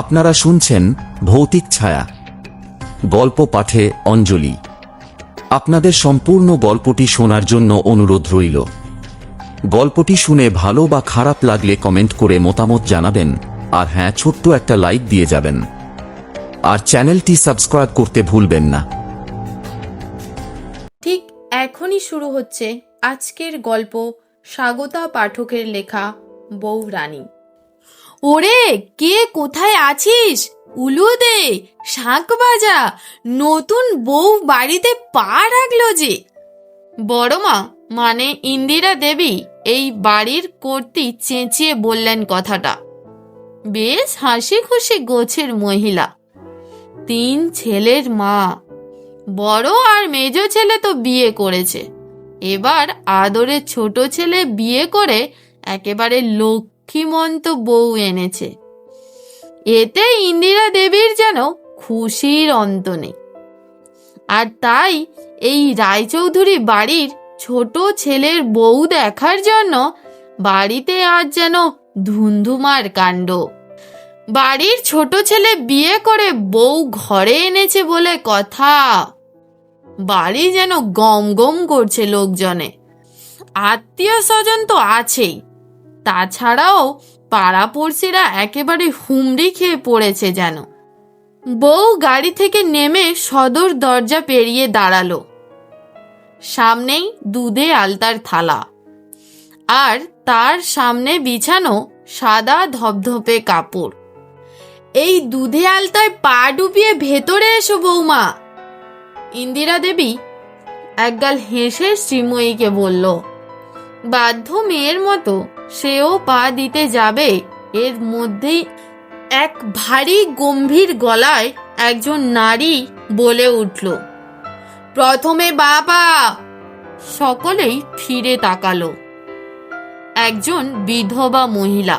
আপনারা শুনছেন ভৌতিক ছায়া, গল্প পাঠে অঞ্জলি। আপনাদের সম্পূর্ণ গল্পটি শোনার জন্য অনুরোধ রইল। গল্পটি শুনে ভালো বা খারাপ লাগলে কমেন্ট করে মতামত জানাবেন, আর হ্যাঁ, ছোট্ট একটা লাইক দিয়ে যাবেন, আর চ্যানেলটি সাবস্ক্রাইব করতে ভুলবেন না। ঠিক এখনই শুরু হচ্ছে আজকের গল্প, স্বাগতা পাঠকের লেখা বউ রানী। ওরে, কে কোথায় আছিস? উলু দে, শাঁখ বাজা, নতুন বউ বাড়িতে পা রাখলো যে। বড় মা মানে ইন্দিরা দেবী এই বাড়ির কর্ত্রী চেঁচিয়ে বললেন কথাটা। বেশ হাসি খুশি গোছের মহিলা, 3 ছেলের মা। বড় আর মেজ ছেলে তো বিয়ে করেছে, এবার আদরের ছোট ছেলে বিয়ে করে একেবারে লক্ষ্মীমন্ত বউ এনেছে। এতে ইন্দিরা দেবীর যেন খুশির অন্ত নেই। আর তাই এই রায়চৌধুরী বাড়ির ছোট ছেলের বউ দেখার জন্য বাড়িতে আজ যেন ধুন্ধুমার কাণ্ড। বাড়ির ছোট ছেলে বিয়ে করে বউ ঘরে এনেছে বলে কথা। বাড়ি যেন গম গম করছে লোকজনে। আত্মীয় স্বজন তো আছেই, তাছাড়াও পাড়াপড়শিরা একেবারে হুমড়ি খেয়ে পড়েছে যেন। বউ গাড়ি থেকে নেমে সদর দরজা পেরিয়ে দাঁড়ালো। সামনেই দুধে আলতার থালা, আর তার সামনে বিছানো সাদা ধপধপে কাপড়। এই দুধে আলতায় পা ডুবিয়ে ভেতরে এসো বৌমা। ইন্দিরা দেবী একগাল হেসে শ্রীময়ীকে বলল। বাধ্য মেয়ের মতো সেও পা দিতে যাবে, এর মধ্যেই এক ভারী গম্ভীর গলায় একজন নারী বলে উঠল, প্রথমে বাবা। সকলেই ফিরে তাকালো। একজন বিধবা মহিলা,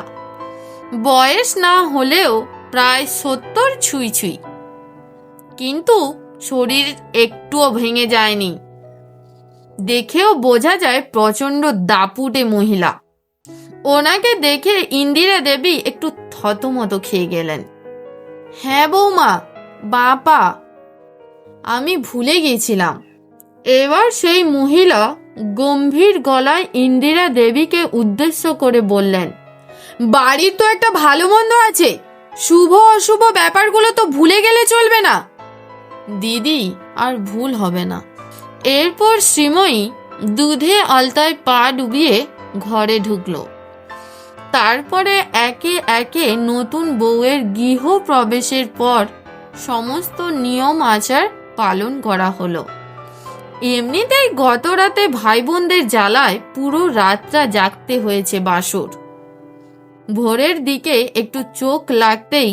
বয়স না হলেও প্রায় 70 ছুঁই ছুঁই, কিন্তু শরীর একটুও ভেঙে যায়নি। দেখেও বোঝা যায় প্রচন্ড দাপুটে মহিলা। ওনাকে দেখে ইন্দিরা দেবী একটু থতমত খেয়ে গেলেন। হ্যাঁ বৌমা, বাপা, আমি ভুলে গেছিলাম। এবার সেই মহিলা গম্ভীর গলায় ইন্দিরা দেবীকে উদ্দেশ্য করে বললেন, বাড়ির তো একটা ভালো মন্দ আছে, শুভ অশুভ ব্যাপারগুলো তো ভুলে গেলে চলবে না। দিদি, আর ভুল হবে না। এরপর শ্রীময়ী দুধে আলতায় পা ডুবিয়ে ঘরে ঢুকলো। তারপরে একে একে নতুন বউয়ের গৃহ প্রবেশের পর সমস্ত নিয়ম আচার পালন করা হলো। এমনিতেই গত রাতে ভাই বোনদের জ্বালায় পুরো রাতটা জাগতে হয়েছে বাসর। ভোরের দিকে একটু চোখ লাগতেই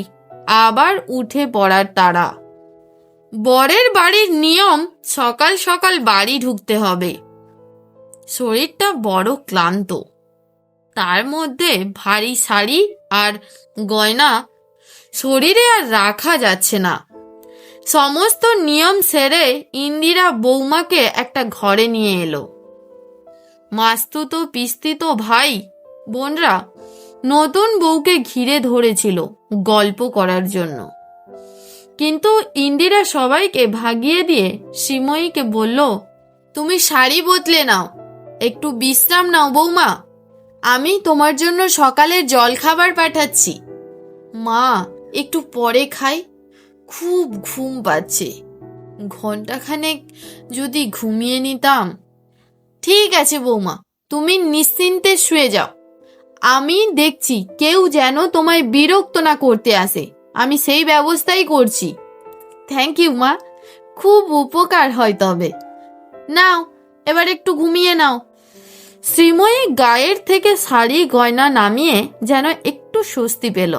আবার উঠে পড়ার তাড়া। বরের বাড়ির নিয়ম সকাল সকাল বাড়ি ঢুকতে হবে। শরীরটা বড় ক্লান্ত, তার মধ্যে ভারী শাড়ি আর গয়না শরীরে আর রাখা যাচ্ছে না। সমস্ত নিয়ম সেরে ইন্দিরা বৌমাকে একটা ঘরে নিয়ে এলো। মাস্তুতো পিস্তিতো ভাই বোনরা নতুন বউকে ঘিরে ধরেছিল গল্প করার জন্য, কিন্তু ইন্দিরা সবাইকে ভাগিয়ে দিয়ে শ্রীময়ীকে বলল, তুমি শাড়ি বদলে নাও, একটু বিশ্রাম নাও বৌমা, আমি তোমার জন্য সকালের জলখাবার পাঠাচ্ছি। মা, একটু পরে খাই, খুব ঘুম পাচ্ছে, ঘন্টাখানেক যদি ঘুমিয়ে নিতাম। ঠিক আছে বৌমা, তুমি নিশ্চিন্তে শুয়ে যাও, আমি দেখছি কেউ যেন তোমায় বিরক্ত না করতে আসে, আমি সেই ব্যবস্থাই করছি। থ্যাংক ইউ মা, খুব উপকার হয় তবে। নাও, এবার একটু ঘুমিয়ে নাও। শ্রীময়ী গায়ের থেকে শাড়ি গয়না নামিয়ে যেন একটু স্বস্তি পেল।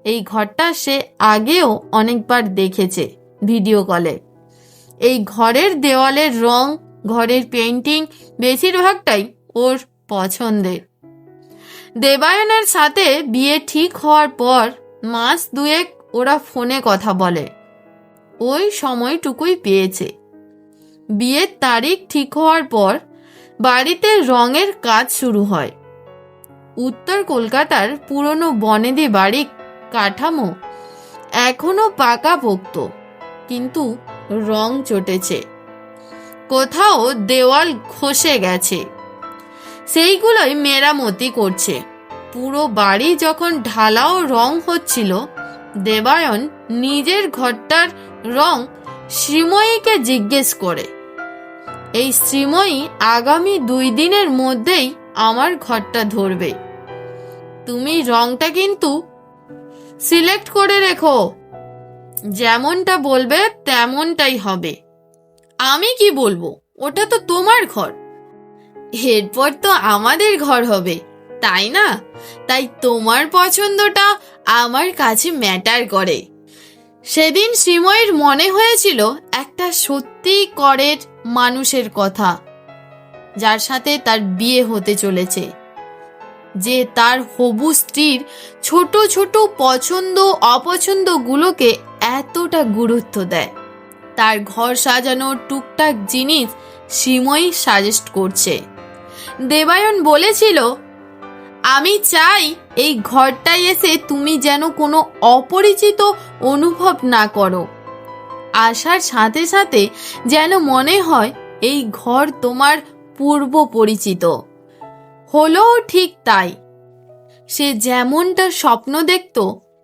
এই ঘরটা সে আগেও অনেকবার দেখেছে ভিডিও কলে। এই ঘরের দেওয়ালের রং, ঘরের পেইন্টিং বেশিরভাগটাই ওর পছন্দের। দেবায়নের সাথে বিয়ে ঠিক হওয়ার পর মাস 2 ওরা ফোনে কথা বলে, ওই সময়টুকুই পেয়েছে। বিয়ের তারিখ ঠিক হওয়ার পর বাড়িতে রঙের কাজ শুরু হয়। উত্তর কলকাতার পুরনো বনেদি বাড়ি কাঠামো এখনো পাকাপোক্ত, কিন্তু রং চটেছে, কোথাও দেওয়াল খসে গেছে, সেইগুলোই মেরামতি করছে। পুরো বাড়ি যখন ঢালাও রং হচ্ছিল, দেবায়ন নিজের ঘরটার রং শ্রীময়ীকে জিজ্ঞেস করে। এই শ্রীময়ী আগামী 2 দিনের মধ্যেই আমার ঘরটা ধরবে। তুমি রংটা কিন্তু সিলেক্ট করে রেখো, যেমনটা বলবে তেমনটাই হবে। আমি কি বলবো, ওটা তো তোমার ঘর, এরপর তো আমাদের ঘর হবে, তাই না? তাই তোমার পছন্দটা আমার কাছে ম্যাটার করে। সেদিন শ্রীময়ীর মনে হয়েছিল একটা সত্যিকারের মানুষের কথা, যার সাথে তার বিয়ে হতে চলেছে, যে তার হবু স্ত্রীর ছোট ছোট পছন্দ অপছন্দগুলোকে এতটা গুরুত্ব দেয়। তার ঘর সাজানোর টুকটাক জিনিস শ্রীময়ী সাজেস্ট করছে। দেবায়ন বলেছিল, আমি চাই এই ঘরটায় এসে তুমি যেন কোনো অপরিচিত অনুভব না করো। আসার সাথে সাথে যেন মনে হয় এই ঘর তোমার পূর্ব পরিচিত। হলো ঠিক তাই। সে যেমনটা স্বপ্ন দেখত,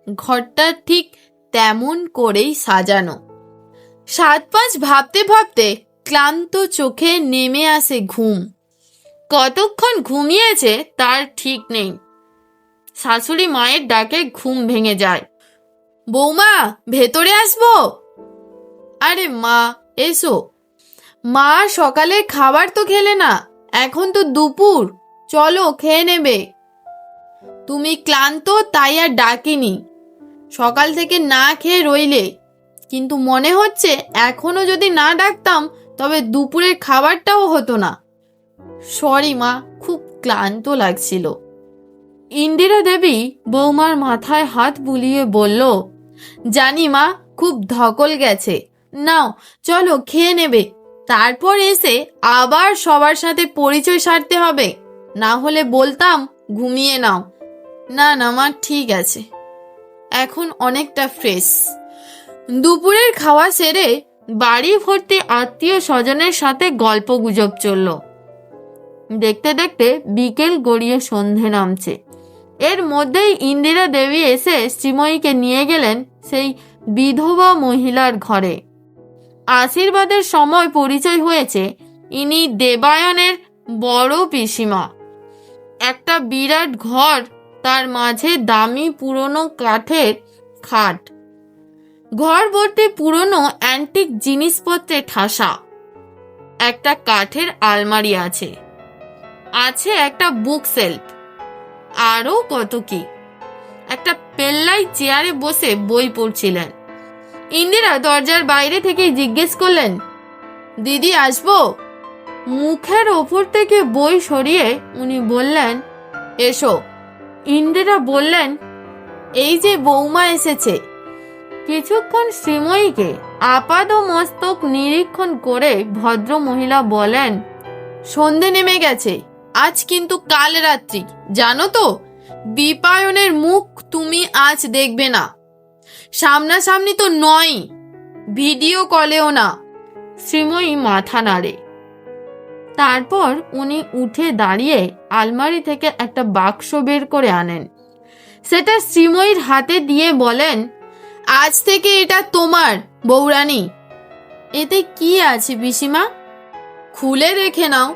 ঘরটা ঠিক তেমন করেই সাজানো। 7-5 ভাবতে ভাবতে ক্লান্ত চোখে নেমে আসে ঘুম। কতক্ষণ ঘুমিয়েছে তার ঠিক নেই। শাশুড়ি মায়ের ডাকে ঘুম ভেঙে যায়। বৌমা, ভেতরে আসবো? আরে মা, এসো। মা, সকালের খাবার তো খেলে না, এখন তো দুপুর, চলো খেয়ে নেবে। তুমি ক্লান্ত তাই আর ডাকিনি, সকাল থেকে না খেয়ে রইলে, কিন্তু মনে হচ্ছে এখনো যদি না ডাকতাম তবে দুপুরের খাবারটাও হতো না। সরি মা, খুব ক্লান্ত লাগছিল। ইন্দিরা দেবী বৌমার মাথায় হাত বুলিয়ে বলল, জানি মা, খুব ধকল গেছে, নাও চলো খেয়ে নেবে, তারপর এসে আবার সবার সাথে পরিচয় সারতে হবে, না হলে বলতাম ঘুমিয়ে নাও। না না মা, ঠিক আছে, এখন অনেকটা ফ্রেশ। দুপুরের খাওয়া সেরে বাড়ি ভর্তি আত্মীয় স্বজনের সাথে গল্প গুজব চলল। দেখতে দেখতে বিকেল গড়িয়ে সন্ধে নামছে। এর মধ্যেই ইন্দিরা দেবী এসে শ্রীময়ীকে নিয়ে গেলেন সেই বিধবা মহিলার ঘরে। আশীর্বাদের সময় পরিচয় হয়েছে, ইনি দেবায়নের বড় পিসিমা। একটা বিরাট ঘর, তার মাঝে দামি পুরনো কাঠের খাট, ঘর ভর্তি পুরনো অ্যান্টিক জিনিসপত্রে ঠাসা। একটা কাঠের আলমারি আছে, আছে একটা বুক সেলফ, আরো কত কি। একটা পেল্লাই চেয়ারে বসে বই পড়ছিলেন। ইন্দিরা দরজার বাইরে থেকে জিজ্ঞেস করলেন, দিদি আসবো? মুখের ওপর থেকে বই সরিয়ে উনি বললেন, এসো। ইন্দিরা বললেন, এই যে বৌমা এসেছে। কিছুক্ষণ শ্রীময়ীকে আপাদ মস্তক নিরীক্ষণ করে ভদ্র মহিলা বলেন, সন্ধে নেমে গেছে, আজ কিন্তু কাল রাত্রি, জানো তো? বিপায়নের মুখ তুমি আজ দেখবে না, সামনাসামনি তো নয়, ভিডিও কলেও না। শ্রীময়ী মাথা নাড়ে। তারপর উনি উঠে দাঁড়িয়ে আলমারি থেকে একটা বাক্স বের করে আনেন। সেটা শ্রীময়ীর হাতে দিয়ে বলেন, আজ থেকে এটা তোমার, বৌরানী। এতে কি আছে পিসিমা? খুলে দেখে নাও।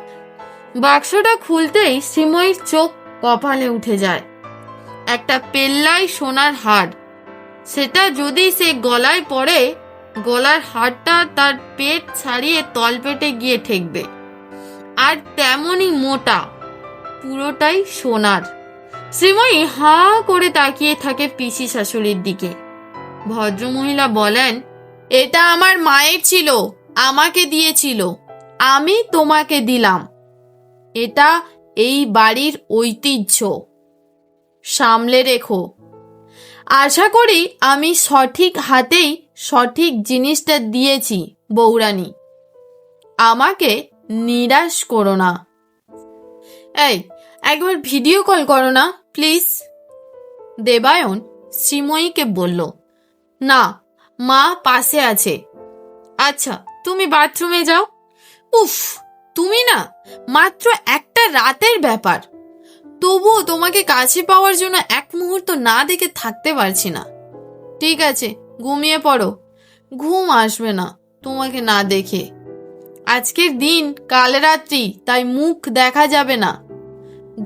বাক্সটা খুলতেই শ্রীময়ীর চোখ কপালে উঠে যায়। একটা পেল্লাই সোনার হার, সেটা যদি সে গলায় পড়ে, গলার হারটা তার পেট ছাড়িয়ে তলপেটে গিয়ে ঠেকবে, আর তেমনই মোটা, পুরোটাই সোনার। শ্রীময়ী হা করে তাকিয়ে থাকে পিসি শাশুড়ির দিকে। ভদ্রমহিলা বলেন, এটা আমার মায়ের ছিল, আমাকে দিয়েছিল, আমি তোমাকে দিলাম। এটা এই বাড়ির ঐতিহ্য, সামলে রেখো। আশা করি আমি সঠিক হাতেই সঠিক জিনিসটা দিয়েছি বৌরানী, আমাকে নিরাশ করো না। এই, একবার ভিডিও কল করো না প্লিজ। দেবায়ন শ্রীময়ীকে বলল। না, মা পাশে আছে। আচ্ছা, তুমি বাথরুমে যাও। উফ, তুমি না, মাত্র একটা রাতের ব্যাপার, তবুও তোমাকে কাছে পাওয়ার জন্য এক মুহূর্ত না দেখে থাকতে পারছি না। ঠিক আছে, ঘুমিয়ে পড়ো, ঘুম আসবে না তোমাকে না দেখে। আজকের দিন কাল রাত্রি, তাই মুখ দেখা যাবে না।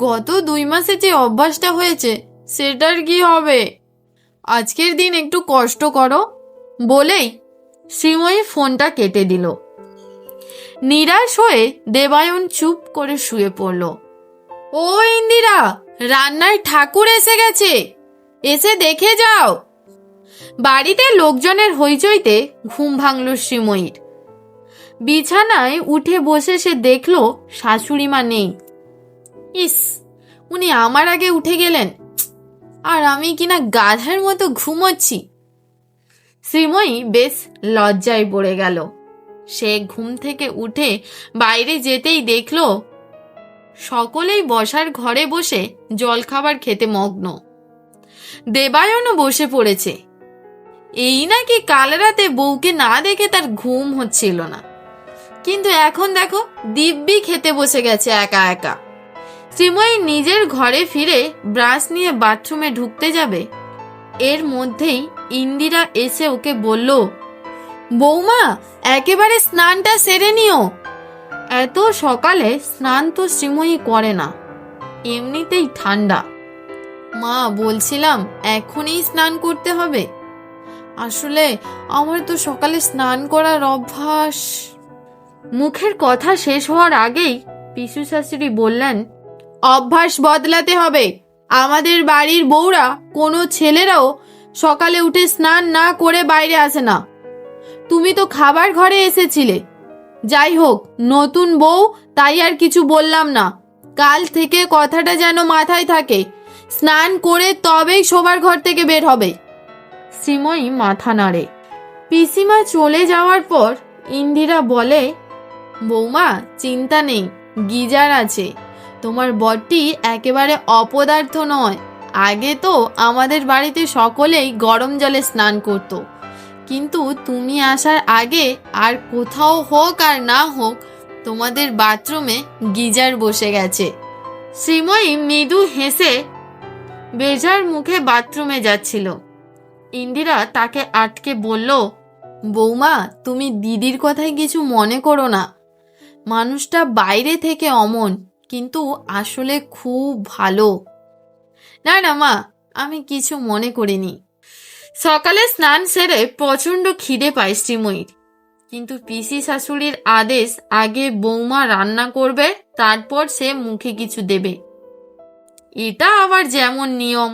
গত 2 মাসে যে অভ্যাসটা হয়েছে সেটার কি হবে? আজকের দিন একটু কষ্ট করো বলেই শ্রীময়ী ফোনটা কেটে দিল। নিরাশ হয়ে দেবায়ন চুপ করে শুয়ে পড়ল। ও ইন্দিরা, রান্নার ঠাকুর এসে গেছে, এসে দেখে যাও। বাড়িতে লোকজনের হইচইতে ঘুম ভাঙল শ্রীময়ীর। বিছানায় উঠে বসে সে দেখল শাশুড়ি মা নেই। ইস, উনি আমার আগে উঠে গেলেন, আর আমি কিনা গাধার মতো ঘুমোচ্ছি। শ্রীময়ী বেশ লজ্জায় পড়ে গেল। সে ঘুম থেকে উঠে বাইরে যেতেই দেখল সকলেই বসার ঘরে বসে জলখাবার খেতে মগ্ন। দেবায়নও বসে পড়েছে। এই নাকি কাল রাতে বউকে না দেখে তার ঘুম হচ্ছিল না, কিন্তু এখন দেখো দিব্যি খেতে বসে গেছে একা একা। শ্রীময়ী নিজের ঘরে ফিরে ব্রাশ নিয়ে বাথরুমে ঢুকতে যাবে, এর মধ্যেই ইন্দিরা এসে ওকে বলল, বৌমা, একেবারে স্নানটা সেরে নিও। এত সকালে স্নান তো শ্রীময়ী করে না, এমনিতেই ঠান্ডা। মা, বলছিলাম এখনই স্নান করতে হবে? আসলে আমার তো সকালে স্নান করার অভ্যাস। মুখের কথা শেষ হওয়ার আগেই পিসু শাশুড়ি বললেন, অভ্যাস বদলাতে হবে। আমাদের বাড়ির বউরা, কোনো ছেলেরাও সকালে উঠে স্নান না করে বাইরে আসে না। তুমি তো খাবার ঘরে এসেছিলে। যাই হোক, নতুন বউ, তাই আর কিছু বললাম না। কাল থেকে কথাটা যেন মাথায় থাকে, স্নান করে তবেই শোবার ঘর থেকে বের হবে। শ্রীময়ী মাথা নাড়ে। পিসিমা চলে যাওয়ার পর ইন্দিরা বলে, বৌমা, চিন্তা নেই, গিজার আছে। তোমার বরটি একেবারে অপদার্থ নয়। আগে তো আমাদের বাড়িতে সকলেই গরম জলে স্নান করত, কিন্তু তুমি আসার আগে আর কোথাও হোক আর না হোক, তোমাদের বাথরুমে গিজার বসে গেছে। শ্রীময়ী মৃদু হেসে বেজার মুখে বাথরুমে যাচ্ছিল। ইন্দিরা তাকে আটকে বলল, বৌমা, তুমি দিদির কথায় কিছু মনে করো না। মানুষটা বাইরে থেকে অমন, কিন্তু আসলে খুব ভালো। না না মা, আমি কিছু মনে করিনি। সকালে স্নান সেরে প্রচন্ড খিদে পায় শ্রীময়ীর, কিন্তু পিসি শাশুড়ির আদেশ, আগে বৌমা রান্না করবে, তারপর সে মুখে কিছু দেবে। এটা আবার যেমন নিয়ম।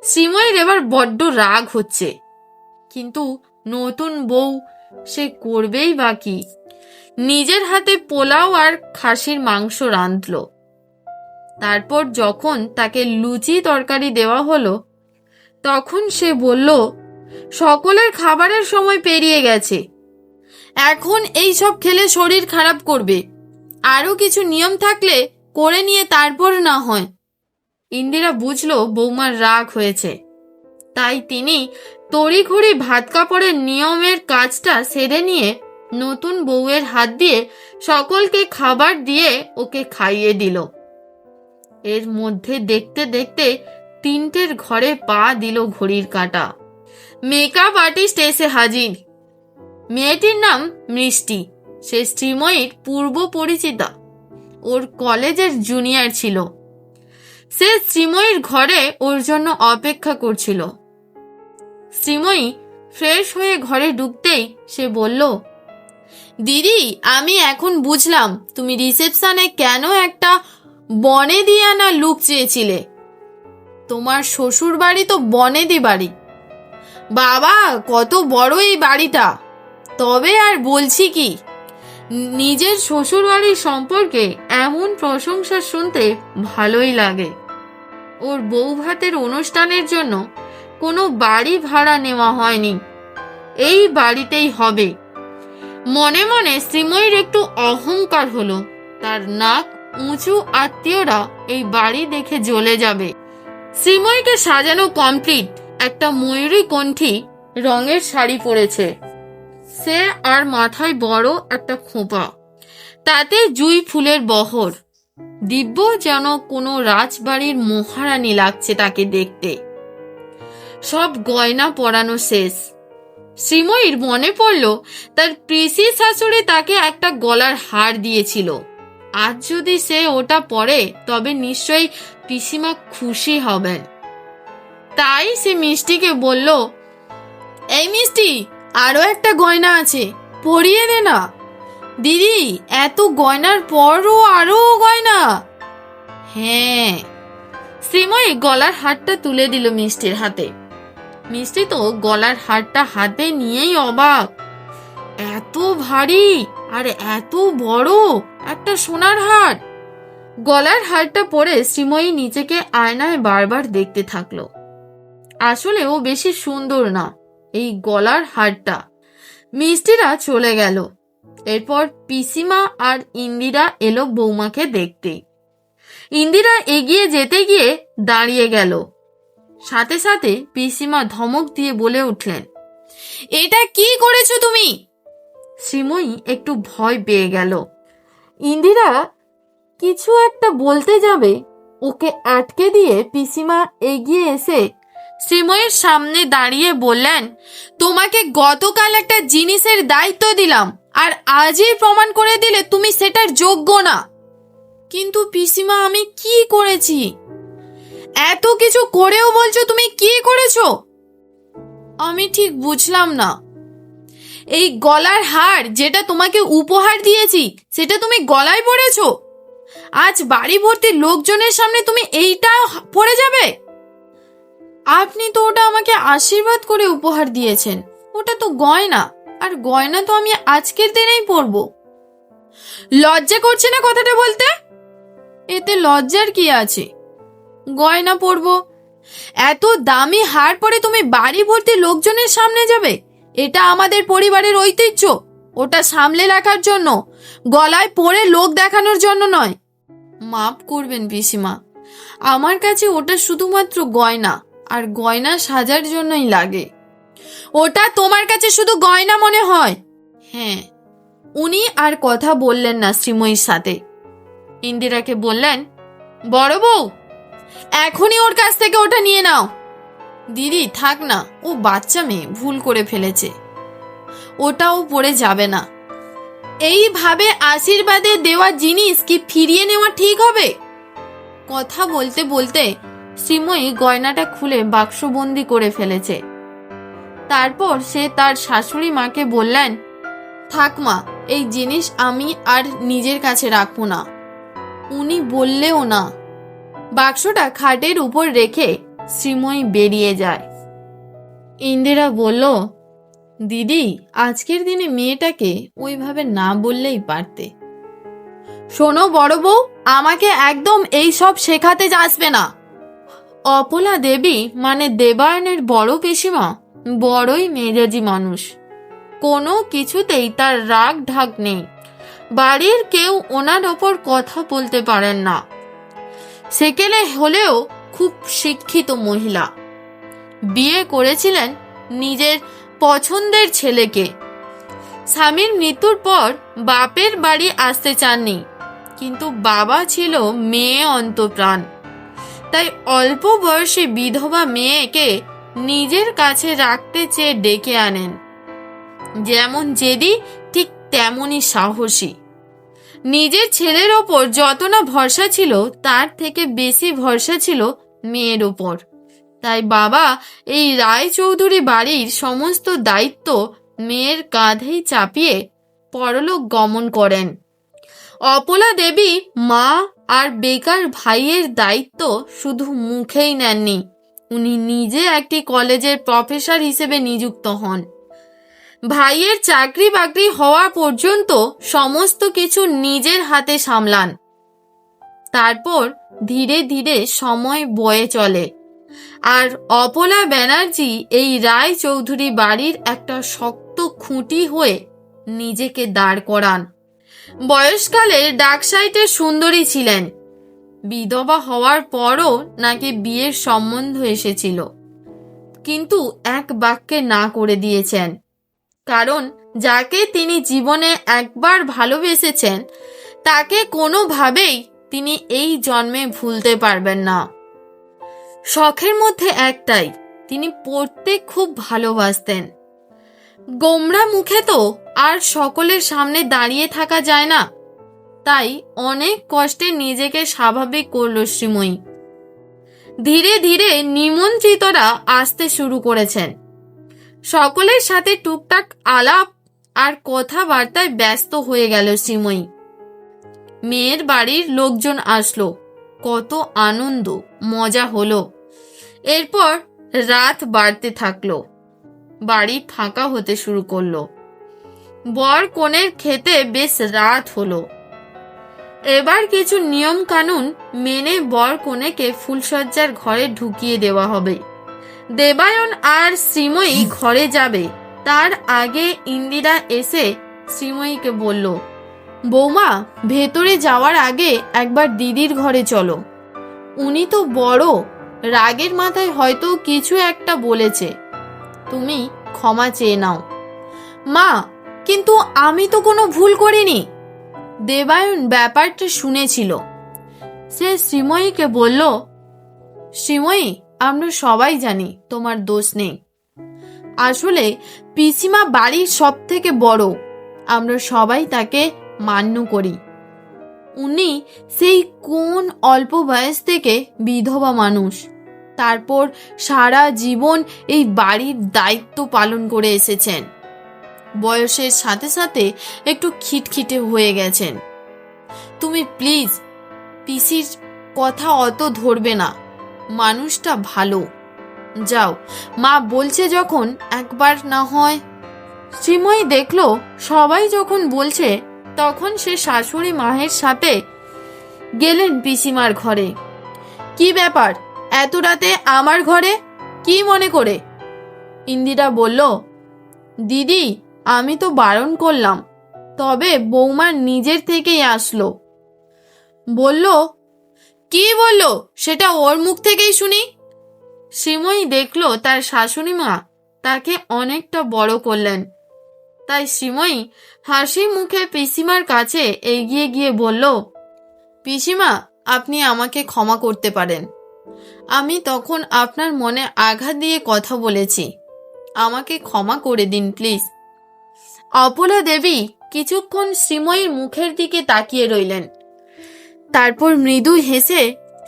শ্রীময়ীর এবার বড্ড রাগ হচ্ছে, কিন্তু নতুন বউ, সে করবেই বা কি? নিজের হাতে পোলাও আর খাসির মাংস রাঁধল। তারপর যখন তাকে লুচি তরকারি দেওয়া হলো, তখন সে বলল, সকলের খাবারের সময় পেরিয়ে গেছে, এখন এই সব খেলে শরীর খারাপ করবে। আরো কিছু নিয়ম থাকলে করে নিয়ে তারপর না হয়। ইন্দিরা বুঝলো বৌমার রাগ হয়েছে, তাই তিনি তড়িঘড়ি ভাত কাপড়ের নিয়মের কাজটা সেরে নিয়ে নতুন বউয়ের হাত দিয়ে সকলকে খাবার দিয়ে ওকে খাইয়ে দিল। এর মধ্যে দেখতে দেখতে 3টের ঘরে পা দিল ঘড়ির কাঁটা। মেকআপ আর্টিস্ট এসে হাজির। মেয়েটির নাম মিষ্টি। সে শ্রীময়ীর পূর্ব পরিচিতা, ওর কলেজের জুনিয়র ছিল। সে শ্রীময়ীর ঘরে ওর জন্য অপেক্ষা করছিল। শ্রীময়ী ফ্রেশ হয়ে ঘরে ঢুকতেই সে বলল, দিদি, আমি এখন বুঝলাম তুমি রিসেপশনে কেন একটা বনেদিয়ানা লুক চেয়েছিলে। তোমার শ্বশুর বাড়ি তো বনেদি বাড়ি। বাবা, কত বড় এই বাড়িটা! তবে আর বলছি কি, নিজের শ্বশুর বাড়ির সম্পর্কে এমন প্রশংসা শুনতে ভালোই লাগে। ওর বউ ভাতের অনুষ্ঠানের জন্য কোনো বাড়ি ভাড়া নেওয়া হয়নি, এই বাড়িতেই হবে। মনে মনে শ্রীময়ীর একটু অহংকার হলো। তার নাক উঁচু আত্মীয়রা এই বাড়ি দেখে জ্বলে যাবে। শ্রীময়ীকে সাজানো কমপ্লিট। একটা ময়ূরী কণ্ঠী রঙের শাড়ি পরেছে। সে আর মাথায় বড় একটা খোঁপা, তাতে জুঁই ফুলের বহর। দিব্য যেন কোনো রাজবাড়ির মহারানী লাগছে তাকে দেখতে। সব গয়না পরানো শেষ। শ্রীময়ীর মনে পড়ল তার পিসি শাশুড়ি তাকে একটা গলার হার দিয়েছিল। আজ যদি সে ওটা পরে তবে নিশ্চয়ই পিসিমা খুশি হবেন। তাই সে মিষ্টিকে বলল, এই মিষ্টি, আরো একটা গয়না আছে, পরিয়ে দে না। দিদি, এত গয়নার পরও আরো গয়না? হ্যাঁ। শ্রীময়ী গলার হারটা তুলে দিল মিষ্টির হাতে। মিষ্টি তো গলার হারটা হাতে নিয়েই অবাক। এত ভারী আর এত বড় একটা সোনার হার। গলার হারটা পরে শ্রীময়ী নিজেকে আয়নায় বারবার দেখতে থাকলো। আসলে ও বেশি সুন্দর না, এই গলার হারটা। মিষ্টিরা চলে গেল। এরপর পিসিমা আর ইন্দিরা এলো বৌমাকে দেখতে। ইন্দিরা এগিয়ে যেতে গিয়ে দাঁড়িয়ে গেল। সাথে সাথে পিসিমা ধমক দিয়ে বলে উঠলেন, এটা কি করেছো তুমি? শ্রীময়ী একটু ভয় পেয়ে গেল। ইন্দিরা কিছু একটা বলতে যাবে, ওকে আটকে দিয়ে পিসিমা এগিয়ে এসে শ্রীময়ীর সামনে দাঁড়িয়ে বললেন, তোমাকে গতকাল একটা জিনিসের দায়িত্ব দিলাম, আর আজই প্রমাণ করে দিলে তুমি সেটার যোগ্য না। কিন্তু পিসিমা, আমি কি করেছি? এত কিছু করেও বলছো তুমি কি করেছো? আমি ঠিক বুঝলাম না। এই গলার হার যেটা তোমাকে উপহার দিয়েছি সেটা তুমি গলায় পরেছো? আজ বাড়ি ভর্তি লোকজনের সামনে তুমি এইটা পরে যাবে? আপনি তো ওটা আমাকে আশীর্বাদ করে উপহার দিয়েছেন, ওটা তো গয়না, আর গয়না তো আমি আজকের দিনেই পরবো। লজ্জা করছে না কথাটা বলতে? এতে লজ্জার কি আছে? গয়না পরবো। এত দামি হার পরে তুমি বাড়ি ভর্তি লোকজনের সামনে যাবে? এটা আমাদের পরিবারের ঐতিহ্য, ওটা সামলে রাখার জন্য, গলায় পরে লোক দেখানোর জন্য নয়। মাফ করবেন পিসিমা, আমার কাছে ওটা শুধুমাত্র গয়না, আর গয়না সাজার জন্যই লাগে। ওটা তোমার কাছে শুধু গয়না মনে হয়? হ্যাঁ। উনি আর কথা বললেন না শ্রীময়ীর সাথে। ইন্দিরাকে বললেন, বড় বউ, এখনই ওর কাছ থেকে ওটা নিয়ে নাও। দিদি থাক না, ও বাচ্চা মেয়ে, ভুল করে ফেলেছে, ওটাও পড়ে যাবে না। এইভাবে আশীর্বাদে দেওয়া জিনিস কি ফিরিয়ে নেওয়া ঠিক হবে? কথা বলতে বলতে শ্রীময়ী গয়নাটা খুলে বাক্সবন্দি করে ফেলেছে। তারপর সে তার শাশুড়ি মাকে বললেন, থাক মা, এই জিনিস আমি আর নিজের কাছে রাখবো না। উনি বললেও না। বাক্সটা খাটের উপর রেখে শ্রীময়ী বেরিয়ে যায়। ইন্দিরা বলল, দিদি, আজকের দিনে মেয়েটাকে ওইভাবে না বললেই পারতে। শোনো বড় বউ, আমাকে একদম এই সব শেখাতে আসবে না। অপলা দেবী মানে দেবায়নের বড় পিসিমা বড়ই মেজাজি মানুষ, কোনো কিছুতেই তার রাগ ঢাক নেই। বাড়ির কেউ ওনার ওপর কথা বলতে পারেন না। সেকেলে হলেও খুব শিক্ষিত মহিলা। বিয়ে করেছিলেন নিজের পছন্দের ছেলেকে। স্বামীর মৃত্যুর পর বাপের বাড়ি আসতে চাননি, কিন্তু বাবা ছিল মেয়ে অন্তপ্রাণ। তাই অল্প বয়সী বিধবা মেয়েকে নিজের কাছে রাখতে চেয়ে ডেকে আনেন। যেমন জেদি, ঠিক তেমনই সাহসী। নিজের ছেলের ওপর যত না ভরসা ছিল, তার থেকে বেশি ভরসা ছিল মেয়ের ওপর। তাই বাবা এই রায়চৌধুরী বাড়ির সমস্ত দায়িত্ব মেয়ের কাঁধেই চাপিয়ে পরলোক গমন করেন। অপলা দেবী মা আর বেকার ভাইয়ের দায়িত্ব শুধু মুখেই নেননি, উনি নিজে একটি কলেজের প্রফেসর হিসেবে নিযুক্ত হন। ভাইয়ের চাকরি বাকরি হওয়া পর্যন্ত সমস্ত কিছু নিজের হাতে সামলান। তারপর ধীরে ধীরে সময় বয়ে চলে, আর অপলা ব্যানার্জি এই রায় চৌধুরী বাড়ির একটা শক্ত খুঁটি হয়ে নিজেকে দাঁড় করান। বয়সকালে ডাকসাইটের সুন্দরী ছিলেন। বিধবা হওয়ার পরও নাকি বিয়ের সম্বন্ধ এসেছিল, কিন্তু এক বাক্যে না করে দিয়েছেন, কারণ যাকে তিনি জীবনে একবার ভালোবেসেছেন তাকে কোনোভাবেই তিনি এই জন্মে ভুলতে পারবেন না। শখের মধ্যে একটাই, তিনি পড়তে খুব ভালোবাসতেন। গোমরা মুখে তো আর সকলের সামনে দাঁড়িয়ে থাকা যায় না, তাই অনেক কষ্টে নিজেকে স্বাভাবিক করল শ্রীময়ী। ধীরে ধীরে নিমন্ত্রিতরা আসতে শুরু করেছেন। সকলের সাথে টুকটাক আলাপ আর কথাবার্তায় ব্যস্ত হয়ে গেল শ্রীময়ী। মেয়ের বাড়ির লোকজন আসলো, কত আনন্দ মজা হলো। এরপর রাত বাড়তে থাকলো, বাড়ি ফাঁকা হতে শুরু করলো। বর কনের খেতে বেশ রাত হলো। এবার কিছু নিয়ম কানুন মেনে বর কনেকে ফুলসজ্জার ঘরে ঢুকিয়ে দেওয়া হবে। দেবায়ন আর শ্রীময়ী ঘরে যাবে তার আগে ইন্দিরা এসে শ্রীময়ীকে বলল, বৌমা, ভেতরে যাওয়ার আগে একবার দিদির ঘরে চলো। উনি তো বড়, রাগের মাথায় হয়তো কিছু একটা বলেছে, তুমি ক্ষমা চেয়ে নাও। মা, কিন্তু আমি তো কোনো ভুল করিনি। দেবায়ন ব্যাপারটা শুনেছিল। সে শ্রীময়ীকে বলল, শ্রীময়ী, আমরা সবাই জানি তোমার দোষ নেই। আসলে পিসিমা বাড়ির সব থেকে বড়, আমরা সবাই তাকে মান্য করি। উনি সেই কোন অল্প বয়স থেকে বিধবা মানুষ, তারপর সারা জীবন এই বাড়ির দায়িত্ব পালন করে এসেছেন। বয়সের সাথে সাথে একটু খিটখিটে হয়ে গেছেন। তুমি প্লিজ পিসির কথা অত ধরবে না, মানুষটা ভালো। যাও, মা বলছে যখন একবার না হয়। শ্রীময়ী দেখলো সবাই যখন বলছে, তখন সে শাশুড়ি মায়ের সাথে গেলেন পিসিমার ঘরে। কি ব্যাপার, এত রাতে আমার ঘরে, কি মনে করে? ইন্দিরা বলল, দিদি, আমি তো বারণ করলাম, তবে বৌমার নিজের থেকেই আসলো। বলল, কি বলল সেটা ওর মুখ থেকেই শুনি। শ্রীময়ী দেখলো তার শাশুড়ি মা তাকে অনেকটা বড় করলেন, তাই শ্রীময়ী হাসি মুখে পিসিমার কাছে এগিয়ে গিয়ে বলল, পিসিমা, আপনি আমাকে ক্ষমা করতে পারেন। আমি তখন আপনার মনে আঘাত দিয়ে কথা বলেছি, আমাকে ক্ষমা করে দিন প্লিজ। অপলা দেবী কিছুক্ষণ শ্রীময়ীর মুখের দিকে তাকিয়ে রইলেন, তারপর মৃদু হেসে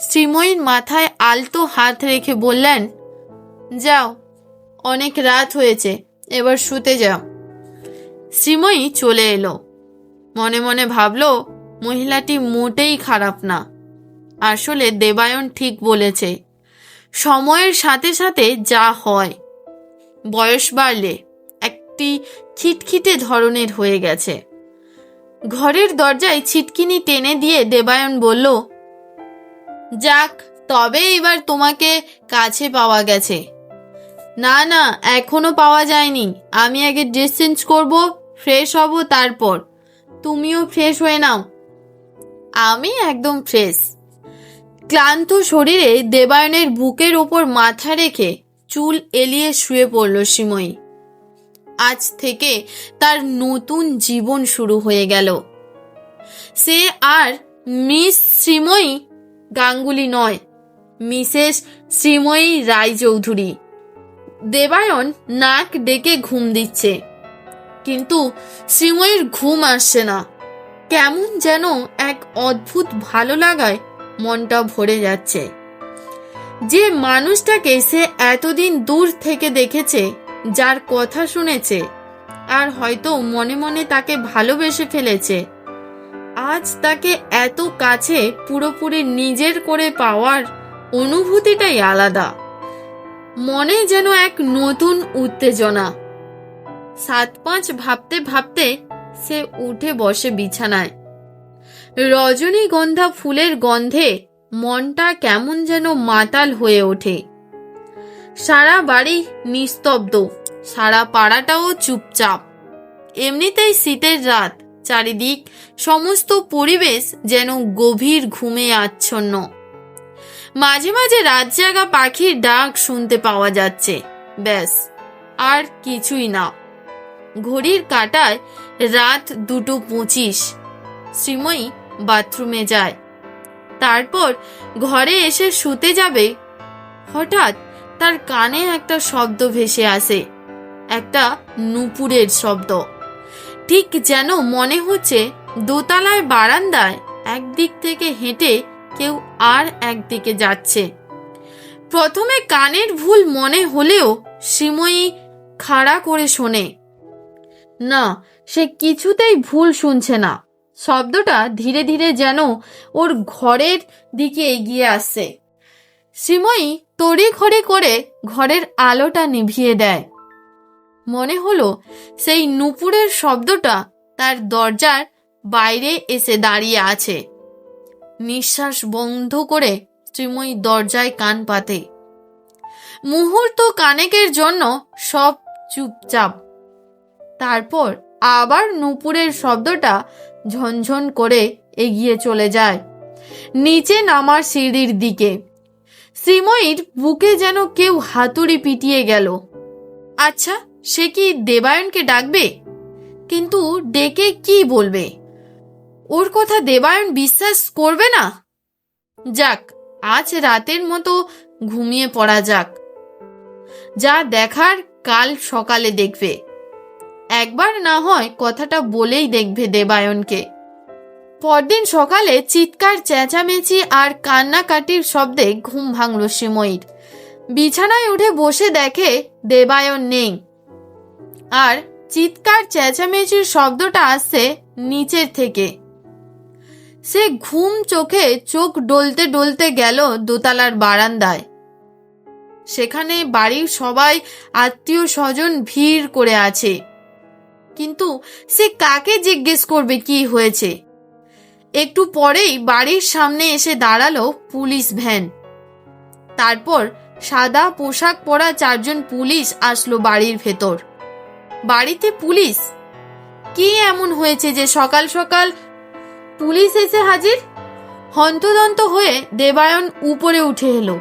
শ্রীময়ীর মাথায় আলতো হাত রেখে বললেন, যাও, অনেক রাত হয়েছে, এবার শুতে যাও। শ্রীময়ী চলে এলো। মনে মনে ভাবল, মহিলাটি মোটেই খারাপ না। আসলে দেবায়ন ঠিক বলেছে, সময়ের সাথে সাথে যা হয়। বয়স বাড়লে একটি খিটখিটে ধরনের হয়ে গেছে। ঘরের দরজায় ছিটকিনি টেনে দিয়ে দেবায়ন বলল, যাক, তবে এবার তোমাকে কাছে পাওয়া গেছে। না না, এখনো পাওয়া যায়নি। আমি আগে ড্রেস চেঞ্জ করব, ফ্রেশ হব, তারপর তুমিও ফ্রেশ হয়ে নাও। আমি একদম ফ্রেশ। ক্লান্ত শরীরে দেবায়নের বুকের ওপর মাথা রেখে চুল এলিয়ে শুয়ে পড়ল শ্রীময়ী। আজ থেকে তার নতুন জীবন শুরু হয়ে গেল। সে আর মিস শ্রীময়ী গাঙ্গুলি নয়, মিসেস শ্রীময়ী রায়চৌধুরী। দেবায়ন নাক ডেকে ঘুম দিচ্ছে, কিন্তু শ্রীময়ীর ঘুম আসছে না। কেমন যেন এক অদ্ভুত ভালো লাগায় মনটা ভরে যাচ্ছে। যে মানুষটাকে সে এতদিন দূর থেকে দেখেছে, যার কথা শুনেছে, আর হয়তো মনে মনে তাকে ভালোবেসে ফেলেছে, আজ তাকে এত কাছে পুরোপুরি নিজের করে পাওয়ার অনুভূতিটাই আলাদা। মনে যেন এক নতুন উত্তেজনা। 7-5 ভাবতে ভাবতে সে উঠে বসে বিছানায়। রজনীগন্ধা ফুলের গন্ধে মনটা কেমন যেন মাতাল হয়ে ওঠে। সারা বাড়ি নিস্তব্ধ, সারা পাড়াটাও চুপচাপ। এমনিতেই শীতের রাত, চারিদিক সমস্ত পরিবেশ যেন গভীর ঘুমে আচ্ছন্ন। মাঝে মাঝে রাত জাগা পাখির ডাক শুনতে পাওয়া যাচ্ছে। ব্যাস, আর কিছুই না। ঘড়ির কাঁটায় রাত 2:25। শ্রীময়ী বাথরুমে যায়, তারপর ঘরে এসে শুতে যাবে। হঠাৎ তার কানে একটা শব্দ ভেসে আসে, একটা নুপুরের শব্দ। ঠিক যেন মনে হচ্ছে দোতলার বারান্দায় একদিক থেকে হেঁটে কেউ আর একদিকে যাচ্ছে। প্রথমে কানের ভুল মনে হলেও শ্রীময়ী খাড়া করে শোনে। না, সে কিছুতেই ভুল শুনছে না। শব্দটা ধীরে ধীরে যেন ওর ঘরের দিকে এগিয়ে আসছে। শ্রীময়ী তড়িঘড়ি করে ঘরের আলোটা নিভিয়ে দেয়। মনে হলো সেই নুপুরের শব্দটা তার দরজার বাইরে এসে দাঁড়িয়ে আছে। নিঃশ্বাস বন্ধ করে শ্রীময়ী দরজায় কান পাতে। মুহূর্ত কানেকের জন্য সব চুপচাপ। তারপর আবার নুপুরের শব্দটা ঝনঝন করে এগিয়ে চলে যায় নিচে নামার সিঁড়ির দিকে। শ্রীময়ীর বুকে যেন কেউ হাতুড়ি পিটিয়ে গেল। আচ্ছা, সে কি দেবায়নকে ডাকবে? কিন্তু ডেকে কি বলবে? ওর কথা দেবায়ন বিশ্বাস করবে না। যাক, আজ রাতের মতো ঘুমিয়ে পড়া যাক। যা দেখার কাল সকালে দেখবে। একবার না হয় কথাটা বলেই দেখবে দেবায়নকে। পরদিন সকালে চিৎকার, চেঁচামেচি আর কান্নাকাটির শব্দে ঘুম ভাঙল শ্রীময়ীর। বিছানায় উঠে বসে দেখে দেবায়ন নেই, আর চিৎকার চেঁচামেচির শব্দটা আসছে নিচের থেকে। সে ঘুম চোখে চোখ ডলতে ডলতে গেল দোতলার বারান্দায়। সেখানে বাড়ির সবাই আত্মীয় স্বজন ভিড় করে আছে, কিন্তু সে কাকে জিজ্ঞেস করবে কি হয়েছে? একটু পরেই বাড়ির সামনে এসে দাঁড়ালো পুলিশ ভ্যান। তারপর সাদা পোশাক পরা 4 জন পুলিশ আসলো বাড়ির ভেতর। বাড়িতে পুলিশ? কি এমন হয়েছে যে সকাল সকাল পুলিশ এসে হাজির? হন্তদন্ত হয়ে দেবায়ন উপরে উঠে এলো।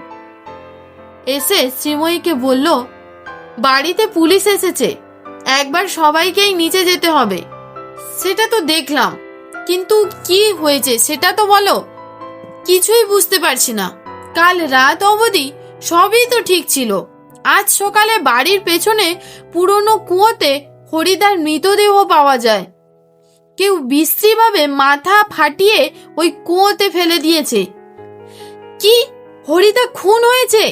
এসে শ্রীময়ীকে বলল, বাড়িতে পুলিশ এসেছে, একবার সবাইকেই নিচে যেতে হবে। সেটা তো দেখলাম, কিন্তু কি হয়েছে সেটা তো বলো। কিছুই বুঝতে পারছি না। কাল রাত অবধি সবই তো ঠিক ছিল। আজ সকালে বাড়ির পেছনে পুরনো কুয়োতে হরিদার মৃতদেহ পাওয়া যায়। কেউ বিশ্রীভাবে মাথা ফাটিয়ে ওই কুয়োতে ফেলে দিয়েছে। কি, হরিদা খুন হয়েছে?